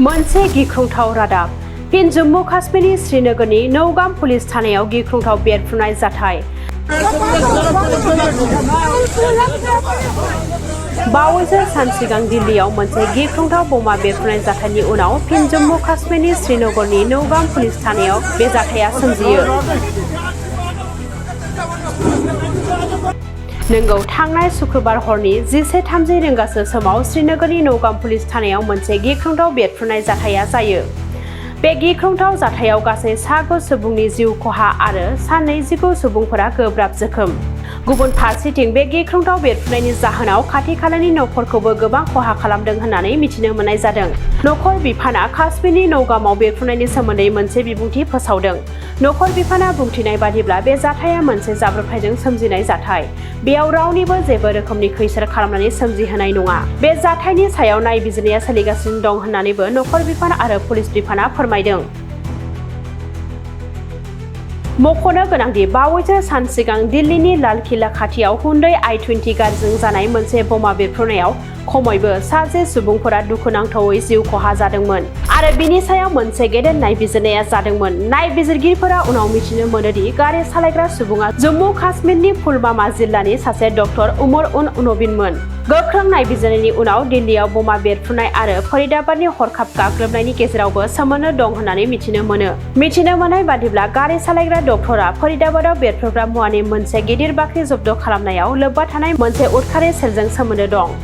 मोनसे गिख्रंथाव रादाब फिन जम्मू काश्मीरनि श्रीनगरनि नौगाम पुलिस थानायाव गिख्रंथाव बेरफ्रुनाय जाथाय। बावैसो सान सिगां दिल्लीयाव मोनसे गिख्रंथाव बमा बेरफ्रुनाय जाथायनि उनाव फिन जम्मू काश्मीरनि श्रीनगरनि नौगाम पुलिस थानायाव बे जाथाया सोमजियो। नंगौ, थांनाय शुक्रबार हरनि 11:30 रिंगासो समाव श्रीनगरनि नौगाम पुलिस थानायाव मोनसे गिख्रंथाव बेरफ्रुनाय जाथाया जायो। बे गिख्रंथाव जाथायाव गासै 9 सुबुंनि जिउ खहा आरो 29 सुबुंफोरा गोब्राब जोखोम। गुबुन फारसेथिं बे गिख्रंथाव बेरफ्रुनायनि जाहोनाव खाथि खालानि न'खरखौबो गोबां खहा खालामदों होननानै मिथिनो मोननाय जादों। नखर बिफाना काश्मीरनि नौगामाव बेरफ्रुनायनि सोमोन्दै मोनसे बिबुंथि फोसावदों। नखर बिफाना बुंथिनाय बादिब्ला बे जाथाया मोनसे जाब्रबथायजों सोमजिनाय जाथाय। बेयाव रावनिबो जेबो रोखोमनि खैसार खालामनानै सोमजिहोनाय नङा। बे जाथायनि सायाव नायबिजिरनाया सोलिगासिनो दं होननानैबो नखर बिफान आरो पुलिस बिफाना फोरमायदों। मख'नो गोनांदि बावैसो सान सिगां दिल्लीनि लाल किला खाथियाव हुन्डई i20 गारिजों जानाय मोनसे बमा बेरफ्रुनायाव खमैबो 6 सुबुंफोरा दुखुनांथावै जिउ खहा जादोंमोन आरो बिनि सायाव मोनसे गेदेर नायबिजिरनाया जादोंमोन। नायबिजिरगिरिफोरा उनाव मिथिनो मोनोदि गारि सालायग्रा सुबुङा जम्मू काश्मीरनि पुलवामा जिल्लानि सासे डक्टर उमर-उन-नबीनमोन। गोख्रों नायबिजिरनायनि उनाव दिल्लीयाव बमा बेरफ्रुनाय आरो फरीदाबादनि हरखाब गाग्लोबनायनि गेजेरावबो सोमोन्दो दं होननानै मिथिनो मोनो। मिथिनो मोननाय बादिब्ला गारि सालायग्रा डक्टरा फरीदाबादाव बेरफ्रुग्रा मुवानि मोनसे गिदिर बाख्रि जब्द खालामनायाव लोब्बा थानाय मोनसे उदखारि सेलजों सोमोन्दो दं।